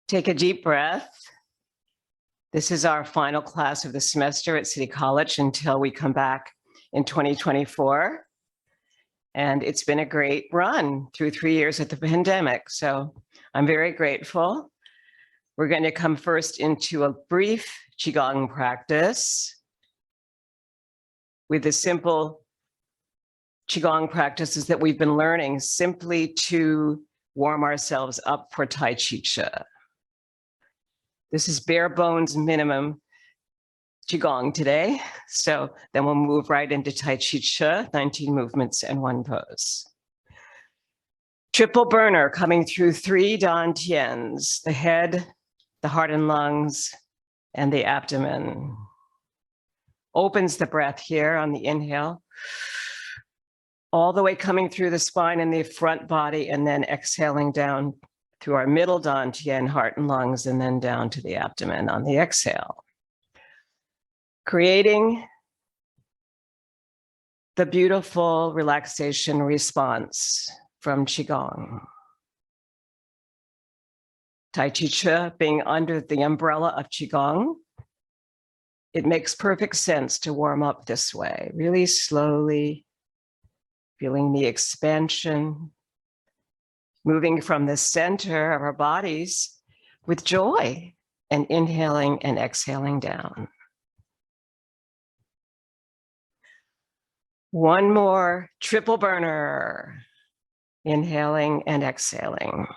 Take a deep breath. This is our final class of the semester at City College until we come back in 2024. And it's been a great run through 3 years of the pandemic. So I'm very grateful. We're going to come first into a brief Qigong practice with the simple Qigong practices that we've been learning simply to warm ourselves up for T'ai Chi Chih. This is bare bones minimum Qigong today. So then we'll move right into T'ai Chi Chih, 19 movements and 1 pose. Triple burner coming through 3 Dantiens, the head, the heart and lungs, and the abdomen. Opens the breath here on the inhale, all the way coming through the spine and the front body, and then exhaling down through our middle Dantien, heart and lungs, and then down to the abdomen on the exhale. Creating the beautiful relaxation response from Qigong. T'ai Chi Chih being under the umbrella of Qigong, it makes perfect sense to warm up this way, really slowly, feeling the expansion, moving from the center of our bodies with joy and inhaling and exhaling down. One more triple burner, inhaling and exhaling.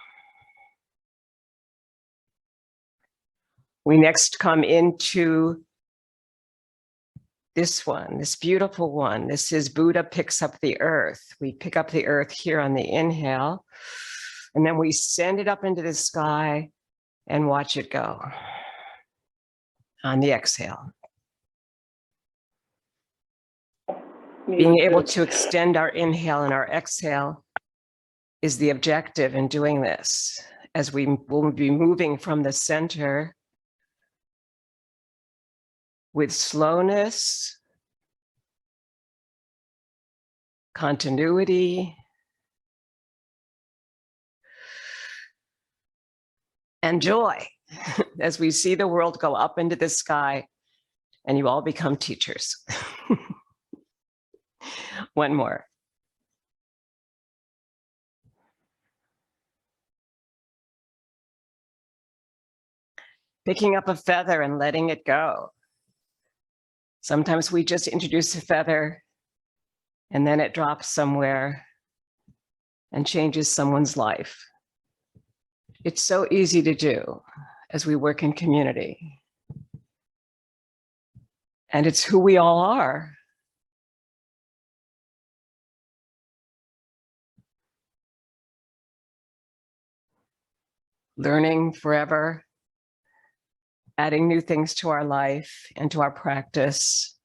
We next come into this one, this beautiful one. This is Buddha picks up the earth. We pick up the earth here on the inhale, and then we send it up into the sky and watch it go on the exhale. Being able to extend our inhale and our exhale is the objective in doing this, as we will be moving from the center with slowness, continuity, and joy as we see the world go up into the sky and you all become teachers. One more. Picking up a feather and letting it go. Sometimes we just introduce a feather and then it drops somewhere and changes someone's life. It's so easy to do as we work in community. And it's who we all are. Learning forever, adding new things to our life and to our practice,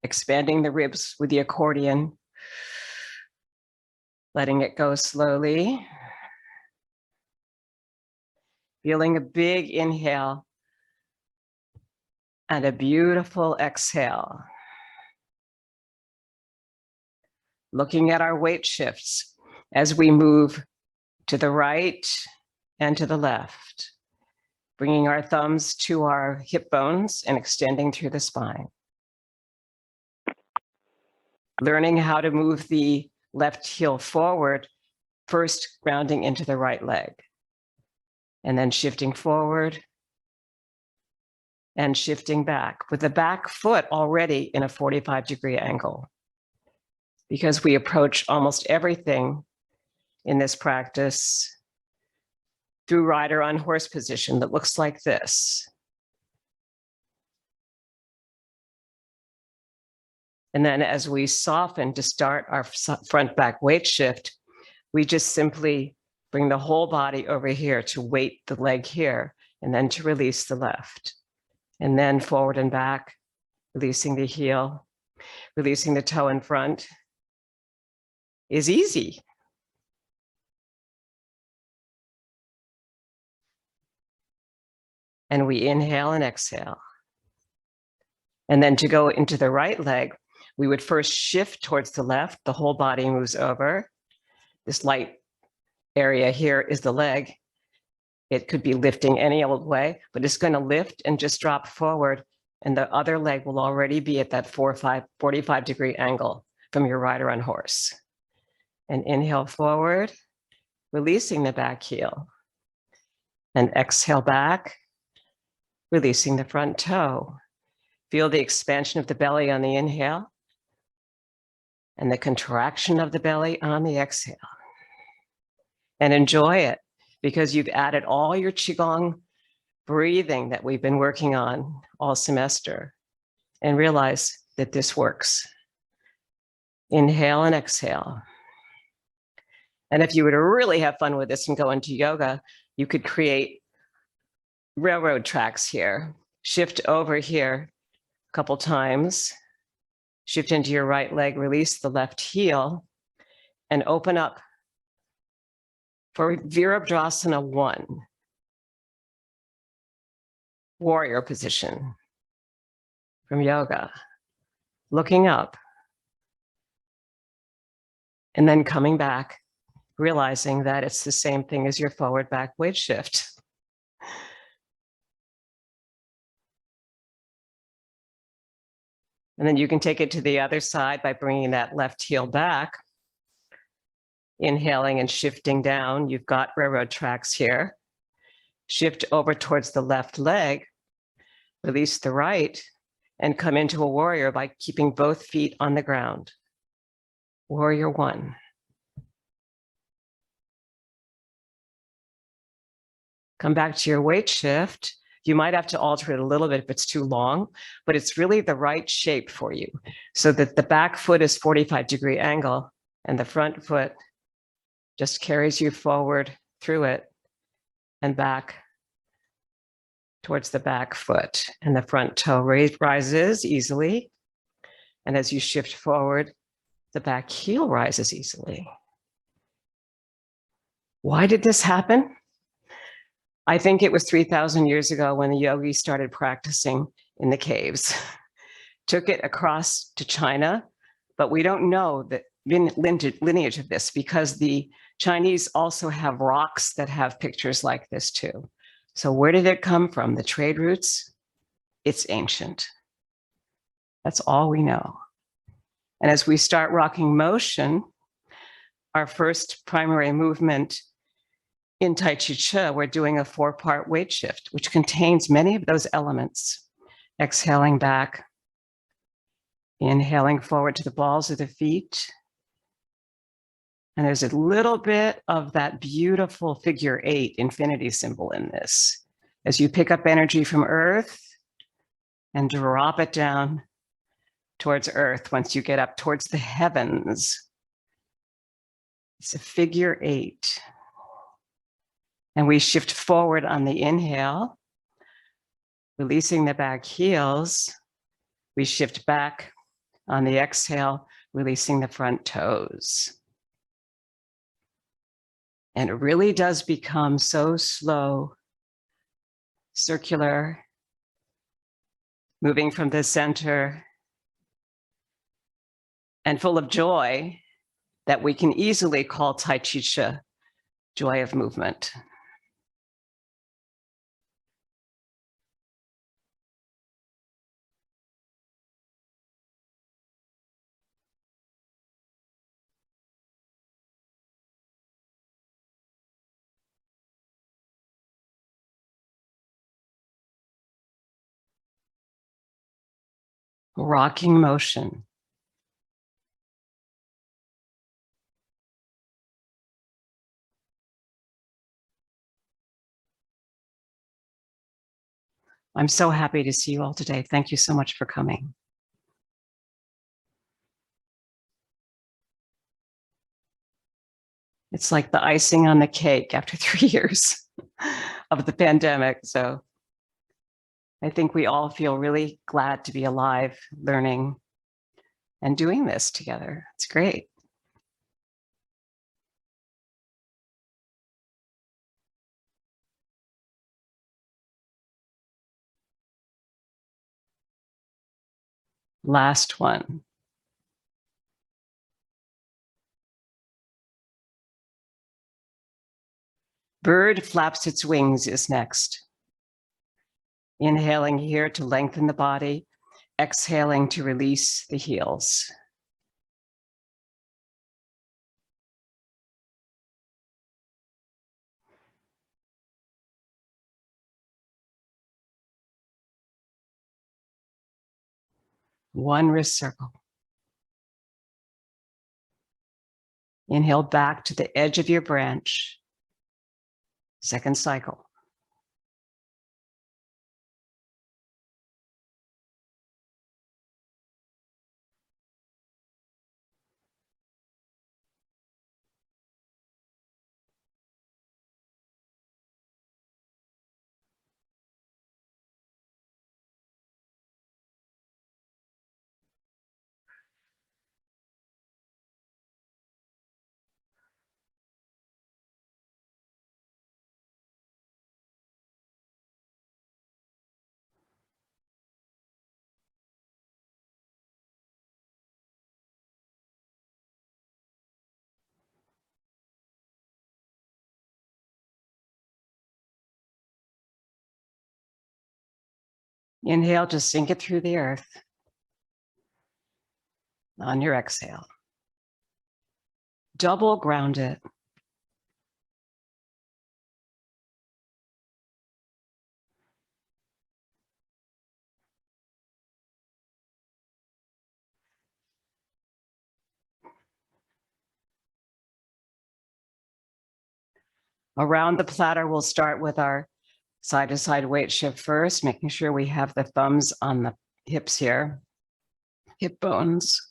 expanding the ribs with the accordion, letting it go slowly, feeling a big inhale and a beautiful exhale. Looking at our weight shifts as we move to the right and to the left, bringing our thumbs to our hip bones and extending through the spine. Learning how to move the left heel forward, first grounding into the right leg, and then shifting forward and shifting back with the back foot already in a 45-degree angle. Because we approach almost everything in this practice through rider on horse position that looks like this. And then as we soften to start our front back weight shift, we just simply bring the whole body over here to weight the leg here, and then to release the left. And then forward and back, releasing the heel, releasing the toe in front is easy. And we inhale and exhale. And then to go into the right leg, we would first shift towards the left. The whole body moves over. This light area here is the leg. It could be lifting any old way, but it's going to lift and just drop forward. And the other leg will already be at that 45-degree angle from your rider on horse. And inhale forward, releasing the back heel. And exhale back, releasing the front toe. Feel the expansion of the belly on the inhale and the contraction of the belly on the exhale. And enjoy it because you've added all your Qigong breathing that we've been working on all semester and realize that this works. Inhale and exhale. And if you were to really have fun with this and go into yoga, you could create railroad tracks here. Shift over here a couple times. Shift into your right leg, release the left heel, and open up for Virabhadrasana 1. Warrior position from yoga, looking up, and then coming back, realizing that it's the same thing as your forward back weight shift. And then you can take it to the other side by bringing that left heel back, inhaling and shifting down. You've got railroad tracks here. Shift over towards the left leg, release the right, and come into a warrior by keeping both feet on the ground. Warrior 1. Come back to your weight shift. You might have to alter it a little bit if it's too long, but it's really the right shape for you so that the back foot is 45-degree angle and the front foot just carries you forward through it and back towards the back foot, and the front toe rises easily. And as you shift forward, the back heel rises easily. Why did this happen? I think it was 3,000 years ago when the yogis started practicing in the caves. Took it across to China, but we don't know the lineage of this because the Chinese also have rocks that have pictures like this too. So where did it come from? The trade routes? It's ancient. That's all we know. And as we start rocking motion, our first primary movement in T'ai Chi Chih, we're doing a 4-part weight shift, which contains many of those elements. Exhaling back, inhaling forward to the balls of the feet. And there's a little bit of that beautiful figure 8 infinity symbol in this. As you pick up energy from earth and drop it down towards earth once you get up towards the heavens. It's a figure 8. And we shift forward on the inhale, releasing the back heels. We shift back on the exhale, releasing the front toes. And it really does become so slow, circular, moving from the center, and full of joy that we can easily call T'ai Chi Chih, joy of movement. Rocking motion. I'm so happy to see you all today. Thank you so much for coming. It's like the icing on the cake after 3 years of the pandemic. So I think we all feel really glad to be alive, learning, and doing this together. It's great. Last one. Bird flaps its wings is next. Inhaling here to lengthen the body, exhaling to release the heels. One wrist circle. Inhale back to the edge of your branch. Second cycle. Inhale to sink it through the earth. On your exhale. Double ground it. Around the platter, we'll start with our side-to-side weight shift first, making sure we have the thumbs on the hips here, hip bones.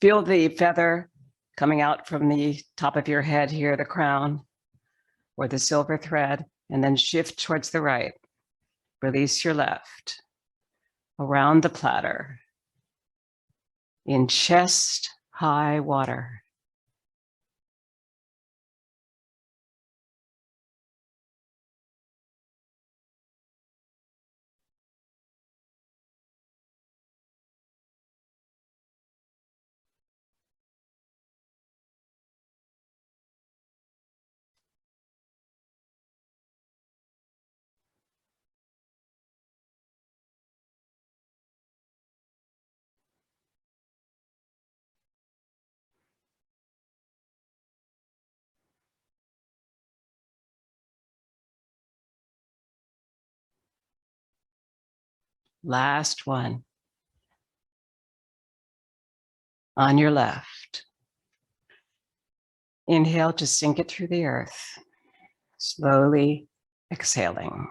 Feel the feather coming out from the top of your head here, the crown, or the silver thread, and then shift towards the right. Release your left. Around the platter. In chest high water. Last one. On your left. Inhale to sink it through the earth. Slowly exhaling.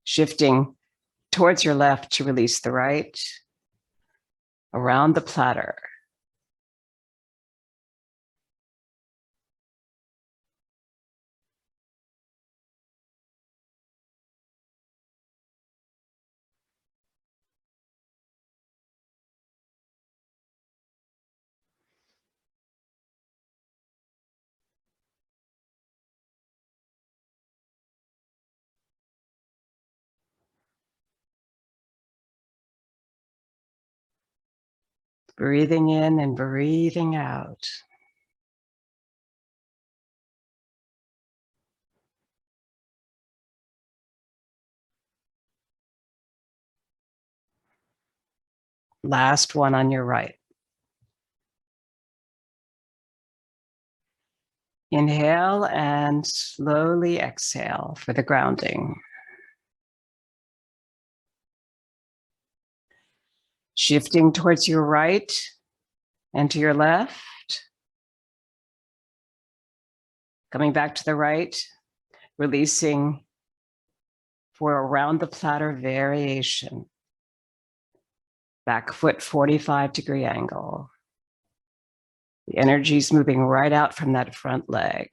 Shifting towards your left to release the right. Around the platter. Breathing in and breathing out. Last one on your right. Inhale and slowly exhale for the grounding. Shifting towards your right and to your left. Coming back to the right, releasing for around the platter variation. Back foot 45-degree angle. The energy is moving right out from that front leg,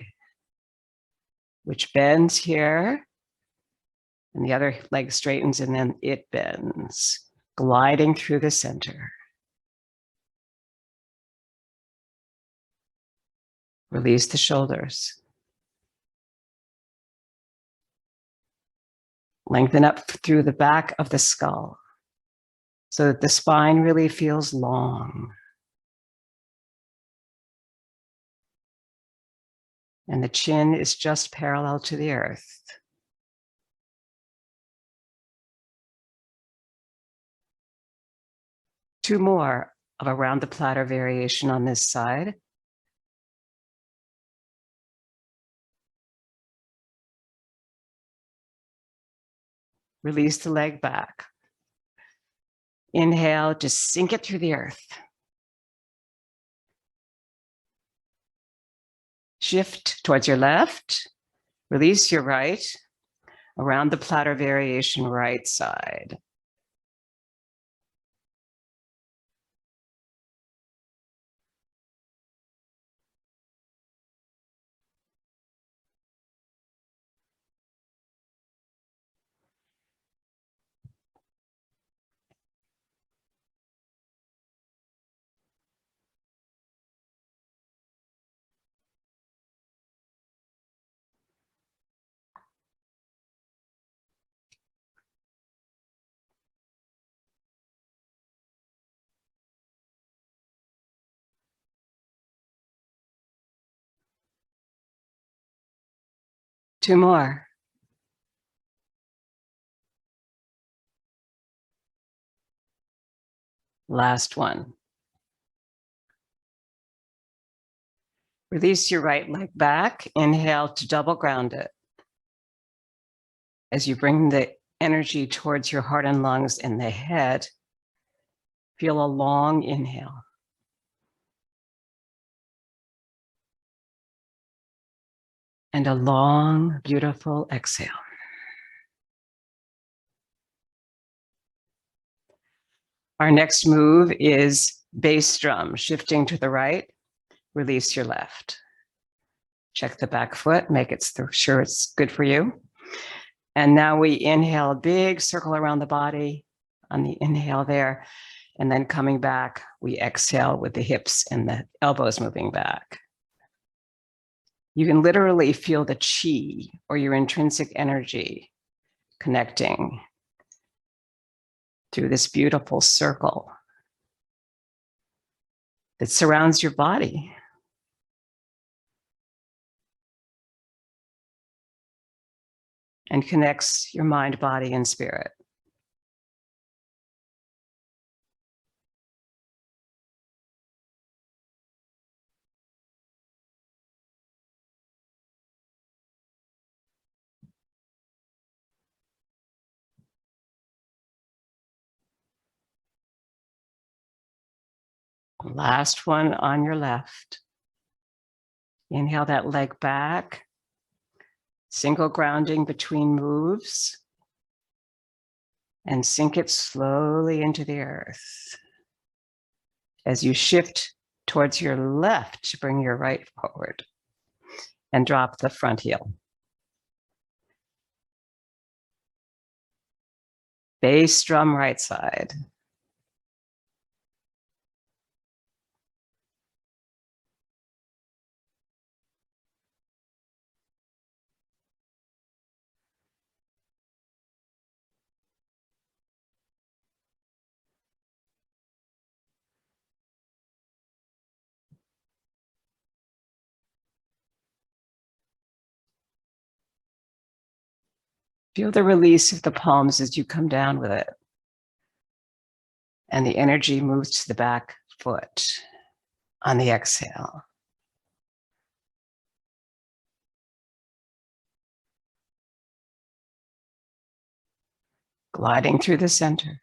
which bends here, and the other leg straightens and then it bends, gliding through the center. Release the shoulders. Lengthen up through the back of the skull so that the spine really feels long. And the chin is just parallel to the earth. Two more of a round the platter variation on this side. Release the leg back. Inhale, just sink it through the earth. Shift towards your left. Release your right. Around the platter variation, right side. Two more. Last one. Release your right leg back. Inhale to double ground it. As you bring the energy towards your heart and lungs and the head, feel a long inhale. And a long, beautiful exhale. Our next move is bass drum, shifting to the right, release your left. Check the back foot, make it sure it's good for you. And now we inhale a big circle around the body on the inhale there. And then coming back, we exhale with the hips and the elbows moving back. You can literally feel the chi or your intrinsic energy connecting through this beautiful circle that surrounds your body. And connects your mind, body, and spirit. Last one on your left. Inhale that leg back. Single grounding between moves. And sink it slowly into the earth. As you shift towards your left, bring your right forward. And drop the front heel. Bass drum right side. Feel the release of the palms as you come down with it. And the energy moves to the back foot on the exhale. Gliding through the center.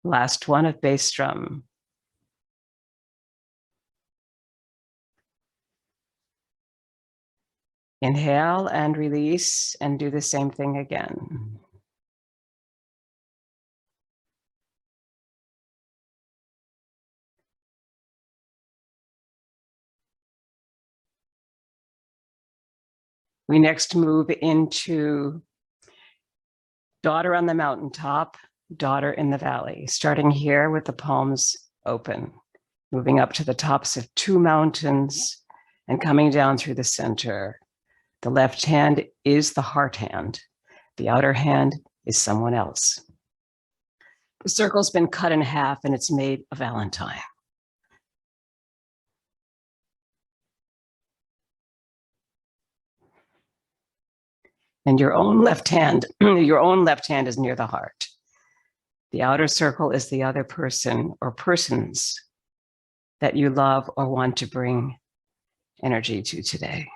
Last one of bass drum. Inhale and release and do the same thing again. We next move into daughter on the mountaintop, daughter in the valley, starting here with the palms open, moving up to the tops of two mountains and coming down through the center. The left hand is the heart hand. The outer hand is someone else. The circle's been cut in half and it's made a Valentine. And your own left hand is near the heart. The outer circle is the other person or persons that you love or want to bring energy to today.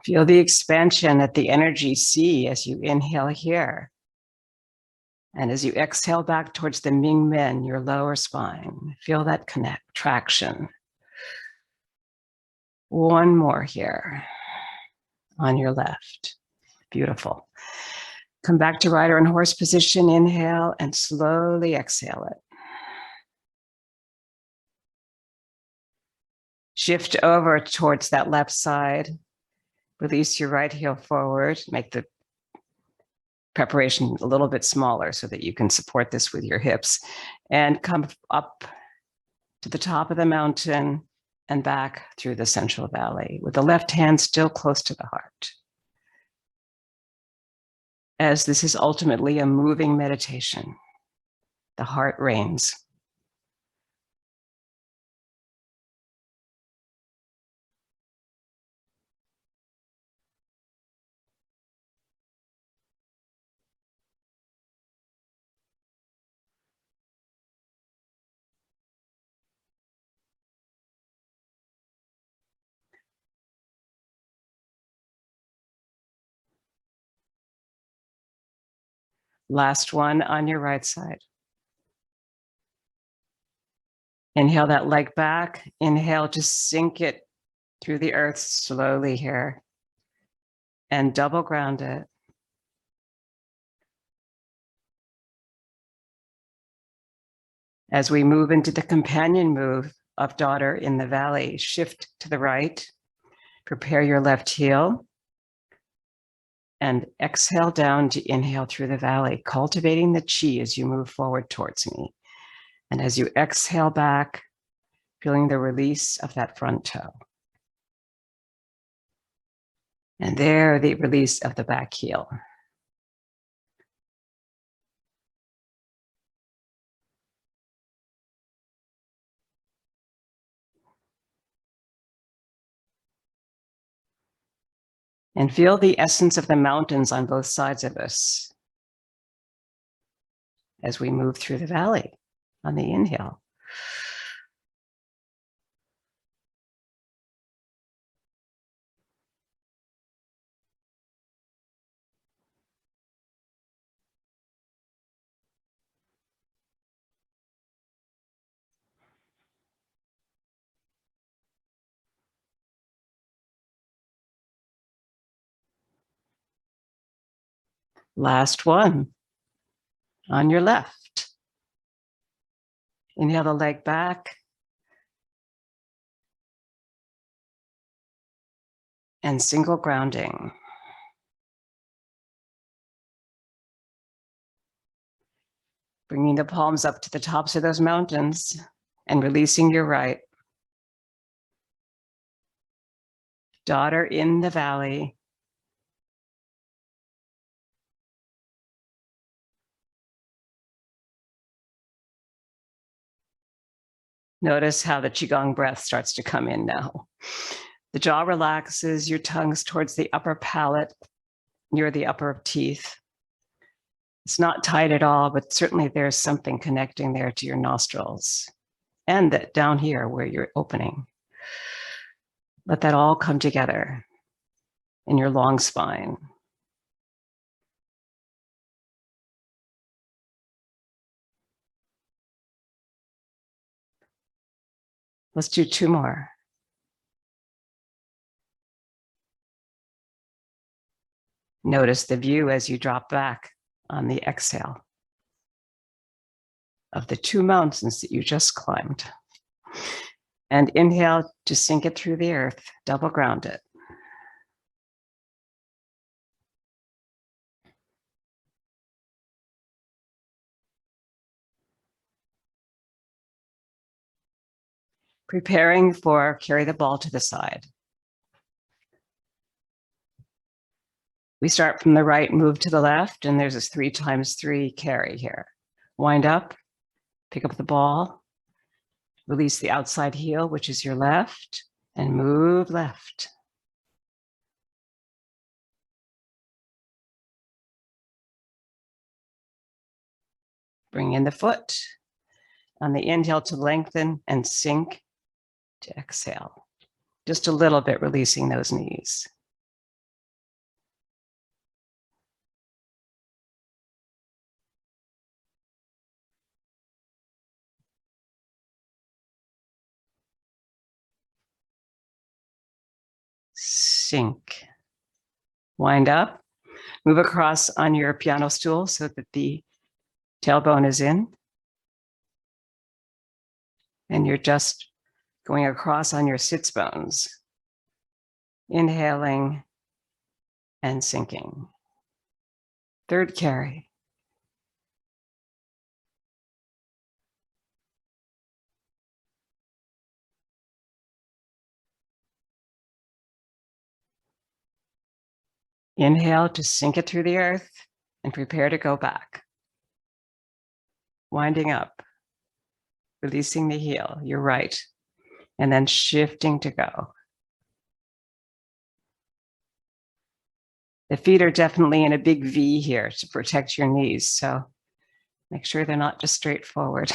Feel the expansion at the energy sea as you inhale here. And as you exhale back towards the Ming Men, your lower spine, feel that traction. One more here on your left. Beautiful. Come back to rider and horse position, inhale and slowly exhale it. Shift over towards that left side. Release your right heel forward. Make the preparation a little bit smaller so that you can support this with your hips. And come up to the top of the mountain and back through the Central Valley with the left hand still close to the heart. As this is ultimately a moving meditation, the heart reigns. Last one on your right side. Inhale that leg back. Inhale, just sink it through the earth slowly here and double ground it. As we move into the companion move of daughter in the valley, shift to the right, prepare your left heel, and exhale down to inhale through the valley, cultivating the chi as you move forward towards me. And as you exhale back, feeling the release of that front toe. And there, the release of the back heel. And feel the essence of the mountains on both sides of us as we move through the valley on the inhale. Last one on your left. Inhale the leg back. And single grounding. Bringing the palms up to the tops of those mountains and releasing your right. Daughter in the valley. Notice how the Qigong breath starts to come in now. The jaw relaxes, your tongue's towards the upper palate, near the upper teeth. It's not tight at all, but certainly there's something connecting there to your nostrils and that down here where you're opening. Let that all come together in your long spine. Let's do two more. Notice the view as you drop back on the exhale of the two mountains that you just climbed. And inhale to sink it through the earth, double ground it. Preparing for carry the ball to the side. We start from the right, move to the left, and there's this 3 times 3 carry here. Wind up, pick up the ball, release the outside heel, which is your left, and move left. Bring in the foot. On the inhale to lengthen and sink to exhale. Just a little bit, releasing those knees. Sink. Wind up. Move across on your piano stool so that the tailbone is in. And you're just going across on your sits bones. Inhaling and sinking. 3rd carry. Inhale to sink it through the earth and prepare to go back. Winding up, releasing the heel, your right, and then shifting to go. The feet are definitely in a big V here to protect your knees, so make sure they're not just straight forward.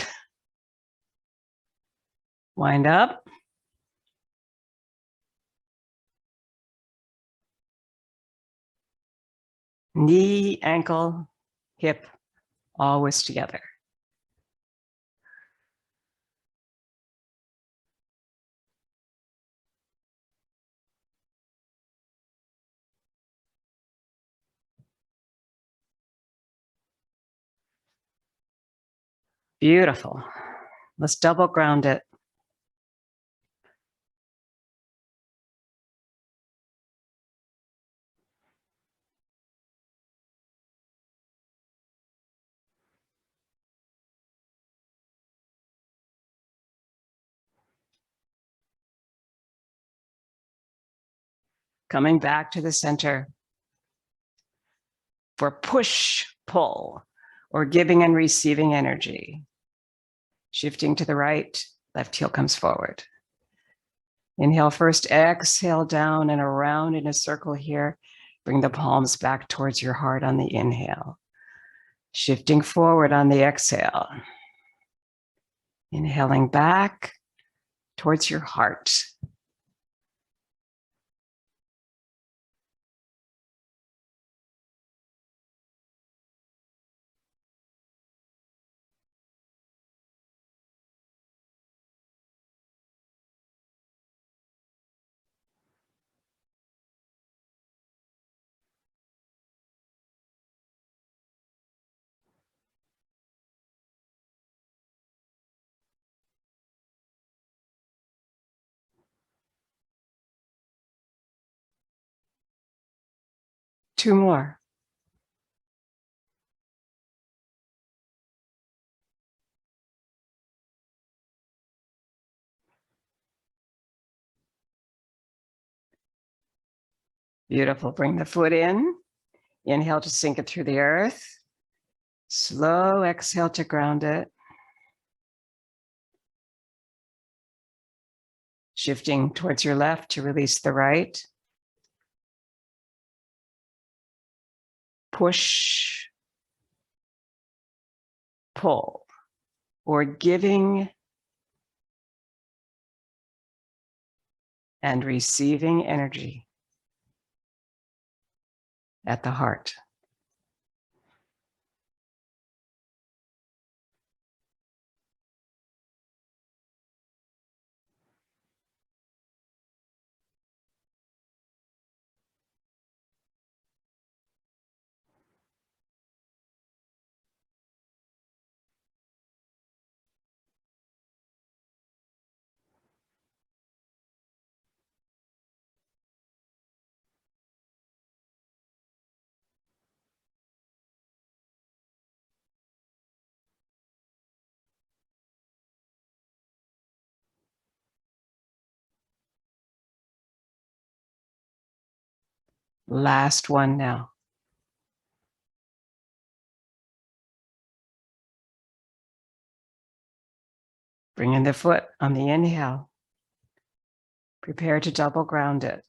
Wind up. Knee, ankle, hip, always together. Beautiful. Let's double ground it. Coming back to the center for push, pull, or giving and receiving energy. Shifting to the right, left heel comes forward. Inhale first, exhale down and around in a circle here. Bring the palms back towards your heart on the inhale. Shifting forward on the exhale. Inhaling back towards your heart. Two more. Beautiful. Bring the foot in. Inhale to sink it through the earth. Slow exhale to ground it. Shifting towards your left to release the right. Push, pull, or giving and receiving energy at the heart. Last one now. Bring in the foot on the inhale. Prepare to double ground it.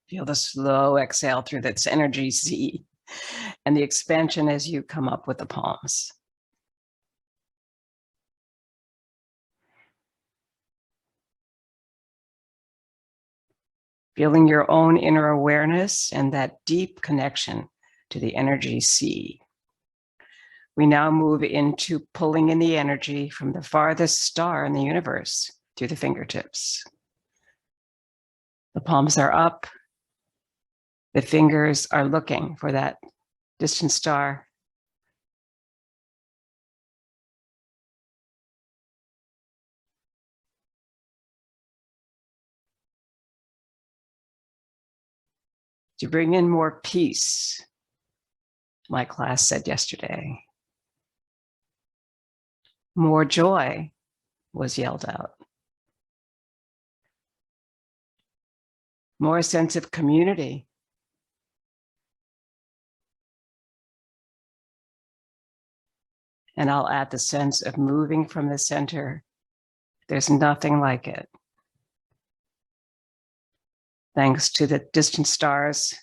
Feel the slow exhale through this energy Z and the expansion as you come up with the palms. Feeling your own inner awareness and that deep connection to the energy C. We now move into pulling in the energy from the farthest star in the universe through the fingertips. The palms are up. The fingers are looking for that distant star. To bring in more peace, my class said yesterday. More joy was yelled out. More sense of community. And I'll add the sense of moving from the center. There's nothing like it. Thanks to the distant stars,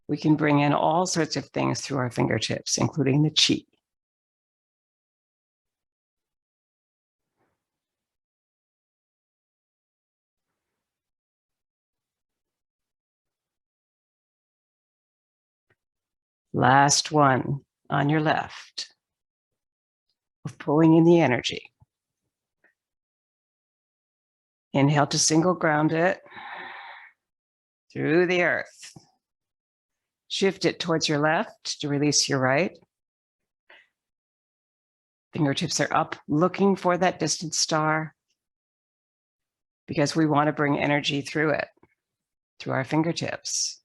we can bring in all sorts of things through our fingertips, including the chi. Last one on your left of pulling in the energy. Inhale to single ground it through the earth. Shift it towards your left to release your right. Fingertips are up, looking for that distant star because we want to bring energy through it, through our fingertips.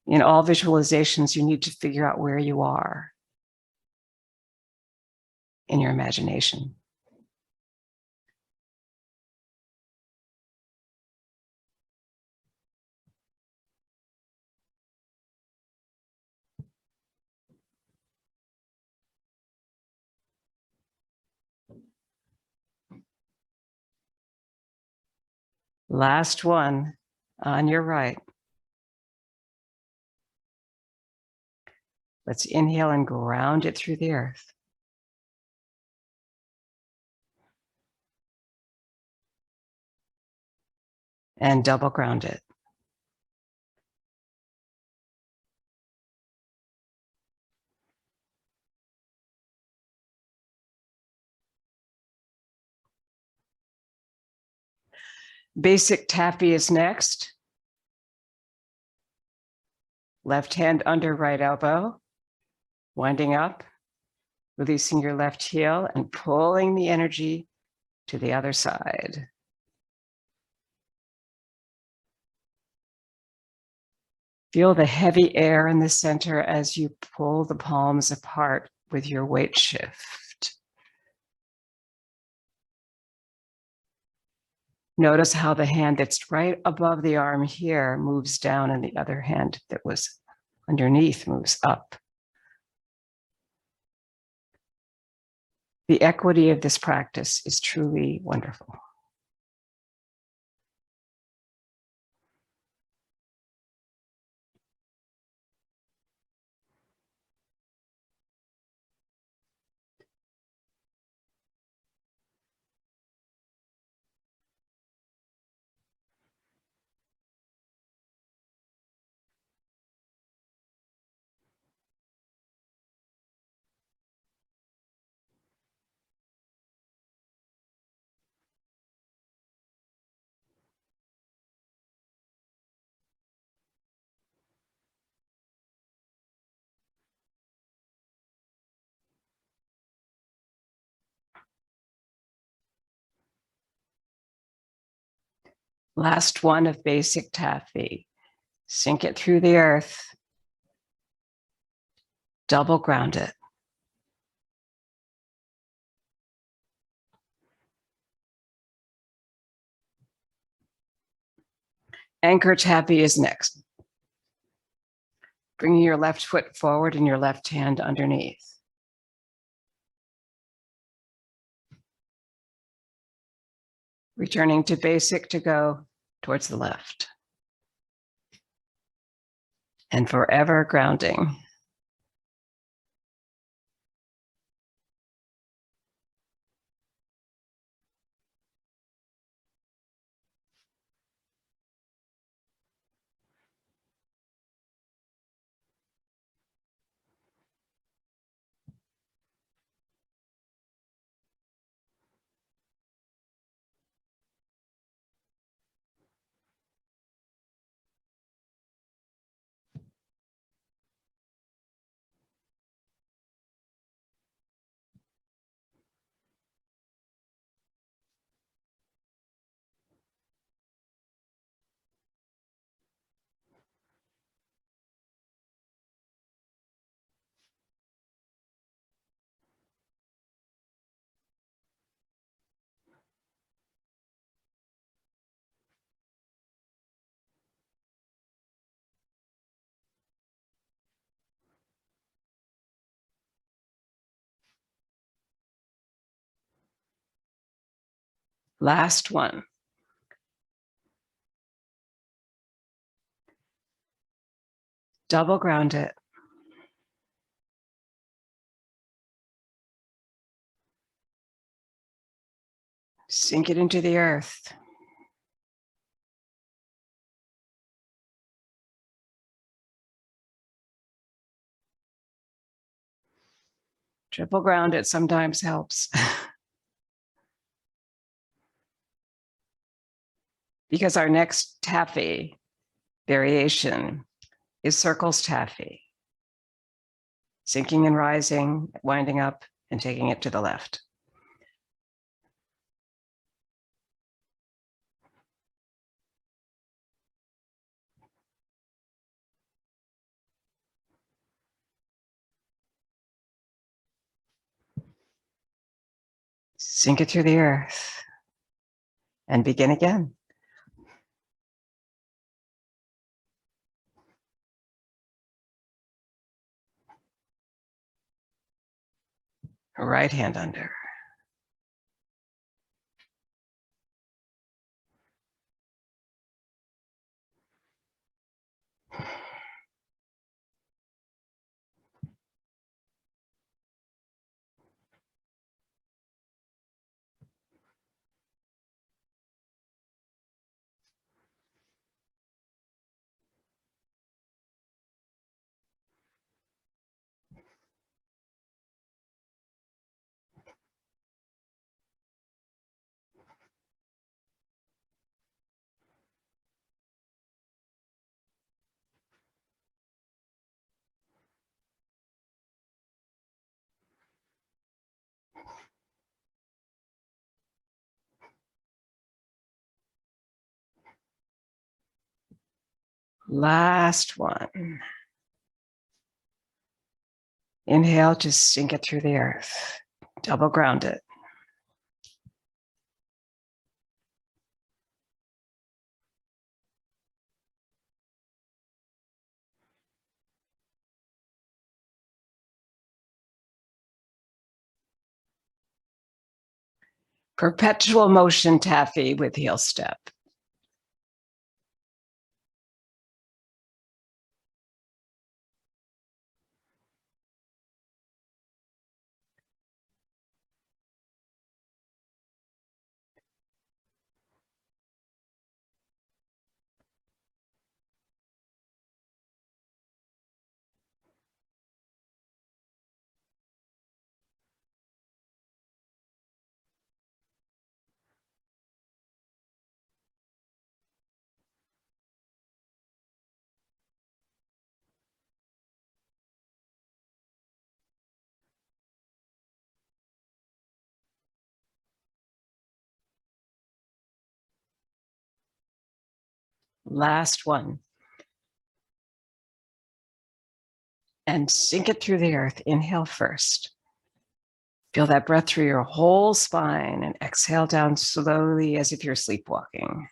In all visualizations, you need to figure out where you are in your imagination. Last one on your right. Let's inhale and ground it through the earth. And double ground it. Basic Taffies is next. Left hand under right elbow, winding up, releasing your left heel and pulling the energy to the other side. Feel the heavy air in the center as you pull the palms apart with your weight shift. Notice how the hand that's right above the arm here moves down and the other hand that was underneath moves up. The equity of this practice is truly wonderful. Last one of basic Taffies. Sink it through the earth. Double ground it. Anchor Taffy is next. Bringing your left foot forward and your left hand underneath. Returning to basic to go towards the left. And forever grounding. Last one. Double ground it. Sink it into the earth. Triple ground it sometimes helps. Because our next taffy variation is circles taffy. Sinking and rising, winding up and taking it to the left. Sink it through the earth and begin again. Right hand under. Last one. Inhale, just sink it through the earth. Double ground it. Perpetual motion taffy with heel step. Last one. and sink it through the earth. Inhale first. Feel that breath through your whole spine and exhale down slowly as if you're sleepwalking.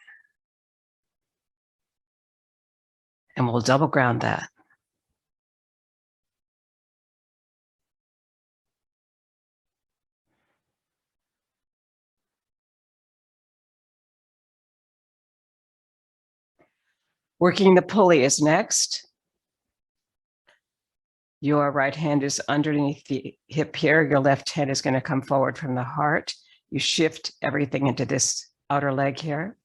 And we'll double ground that. Working the pulley is next. Your right hand is underneath the hip here. Your left hand is going to come forward from the heart. You shift everything into this outer leg here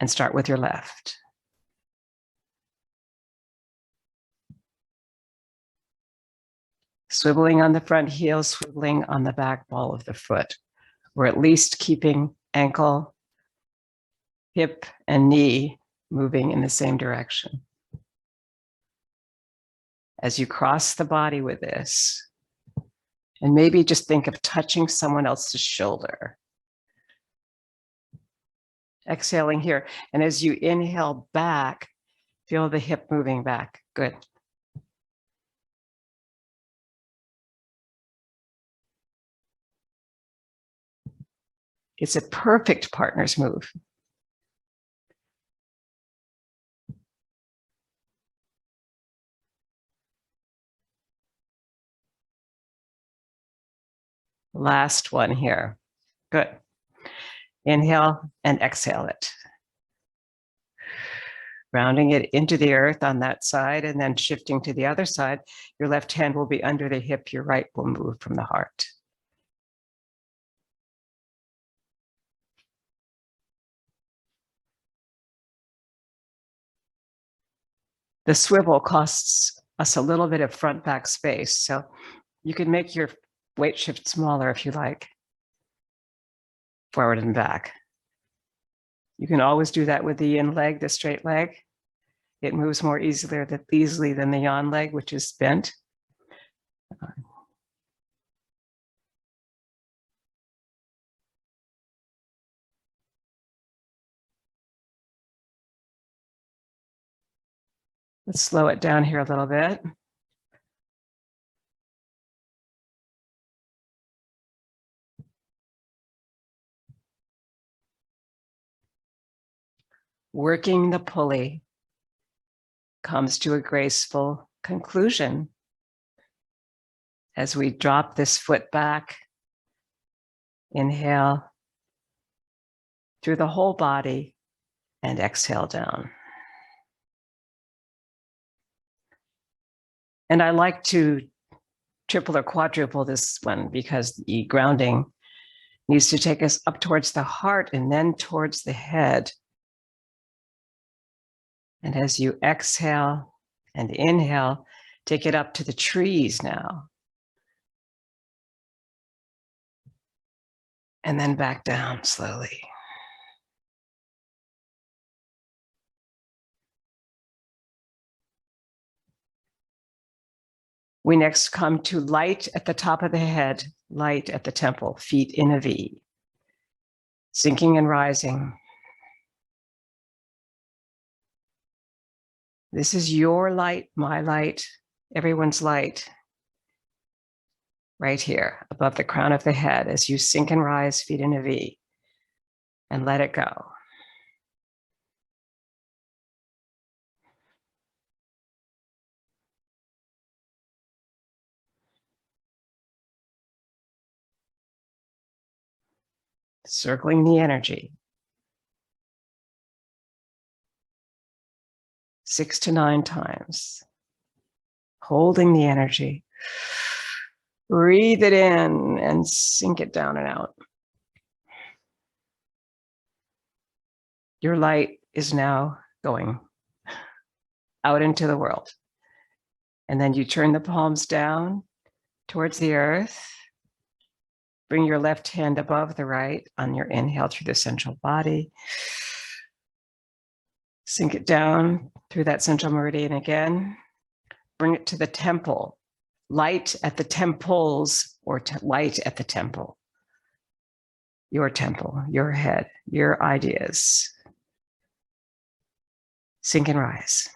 and start with your left. Swiveling on the front heel, swiveling on the back ball of the foot. We're at least keeping ankle, hip, and knee moving in the same direction. As you cross the body with this, and maybe just think of touching someone else's shoulder. Exhaling here. And as you inhale back, feel the hip moving back. Good. It's a perfect partner's move. Last one here. Good. Inhale and exhale it. Rounding it into the earth on that side and then shifting to the other side. Your left hand will be under the hip. Your right will move from the heart. The swivel costs us a little bit of front back space, so you can make your weight shift smaller if you like, forward and back. You can always do that with the in leg, the straight leg. It moves more easily than the yawn leg, which is bent. Let's slow it down here a little bit. Working the pulley comes to a graceful conclusion as we drop this foot back. Inhale through the whole body and exhale down. And I like to triple or quadruple this one because the grounding needs to take us up towards the heart and then towards the head. And as you exhale and inhale, take it up to the trees now. And then back down slowly. We next come to light at the top of the head, light at the temple, feet in a V. Sinking and rising. This is your light, my light, everyone's light. Right here, above the crown of the head, as you sink and rise, feet in a V. And let it go. Circling the energy. 6 to 9 times. Holding the energy. Breathe it in and sink it down and out. Your light is now going out into the world. And then you turn the palms down towards the earth. Bring your left hand above the right on your inhale through the central body. Sink it down through that central meridian again. Bring it to the temple. Light at the temples or light at the temple. Your temple, your head, your ideas. Sink and rise.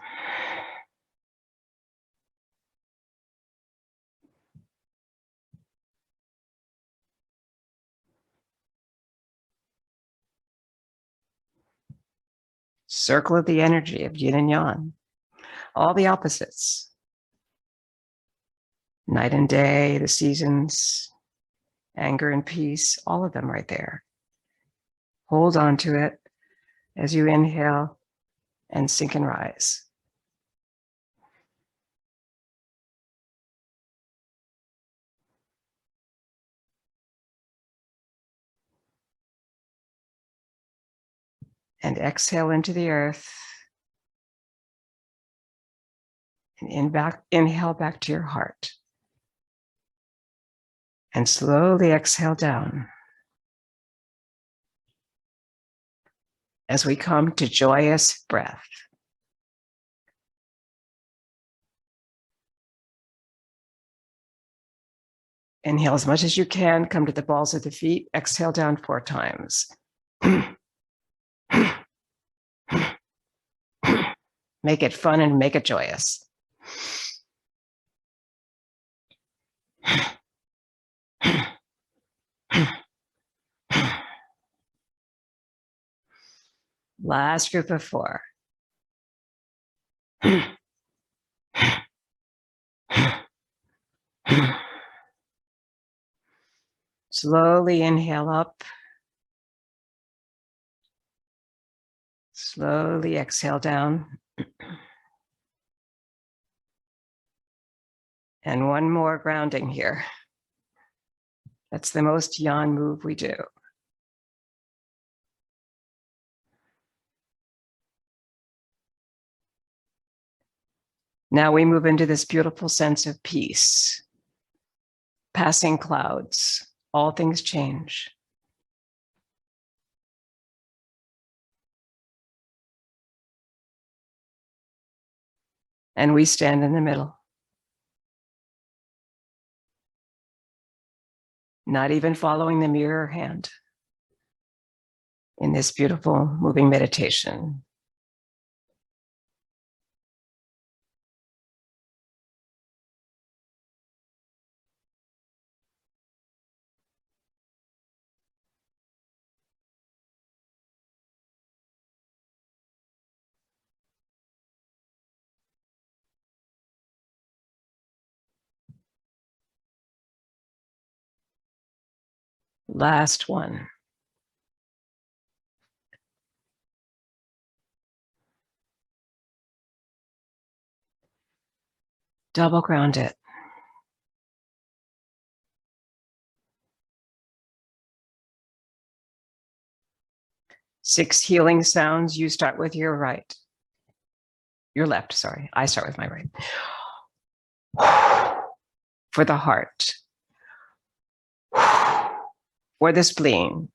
Circle of the energy of yin and yang, all the opposites. Night and day, the seasons, anger and peace, all of them right there. Hold on to it as you inhale and sink and rise. And exhale into the earth. And inhale back to your heart. And slowly exhale down. As we come to joyous breath. Inhale as much as you can, come to the balls of the feet, exhale down 4 times. Make it fun and make it joyous. Last group of 4. Slowly inhale up. Slowly exhale down. And one more grounding here. That's the most yan move we do. Now we move into this beautiful sense of peace. Passing clouds, all things change. And we stand in the middle. Not even following the mirror hand in this beautiful moving meditation. Last one. Double ground it. Six healing sounds. You start with your right. Your left, sorry. I start with my right. For the heart. For the spleen.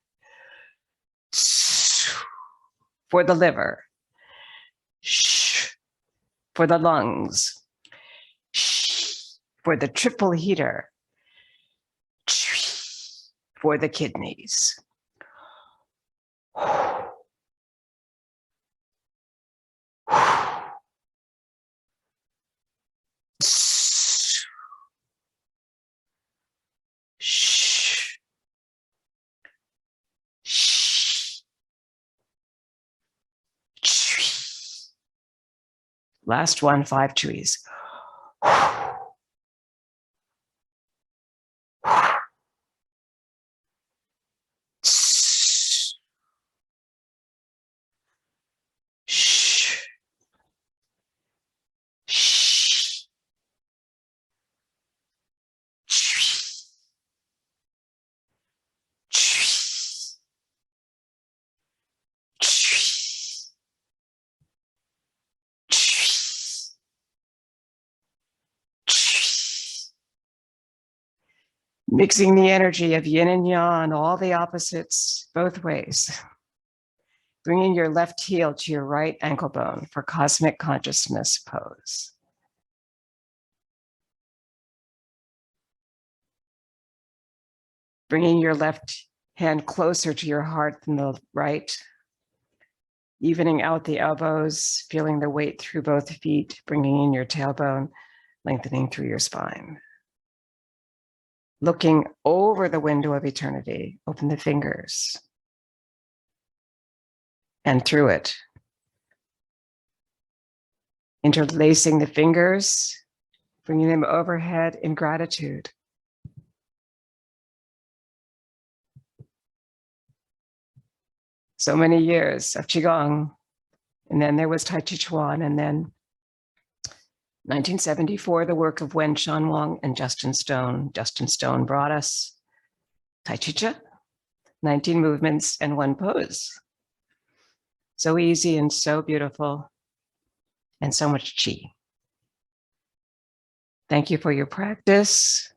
For the liver. For the lungs. For the triple heater. For the kidneys. Last one, 5 chewies. Mixing the energy of yin and yang, all the opposites, both ways. Bringing your left heel to your right ankle bone for cosmic consciousness pose. Bringing your left hand closer to your heart than the right. Evening out the elbows, feeling the weight through both feet, bringing in your tailbone, lengthening through your spine. Looking over the window of eternity, open the fingers. And through it, interlacing the fingers, bringing them overhead in gratitude. So many years of Qigong. And then there was T'ai Chi Chuan. And then 1974, the work of Wen Shanwang and Justin Stone. Justin Stone brought us T'ai Chi Chih, 19 movements and 1 pose. So easy and so beautiful, and so much Qi. Thank you for your practice.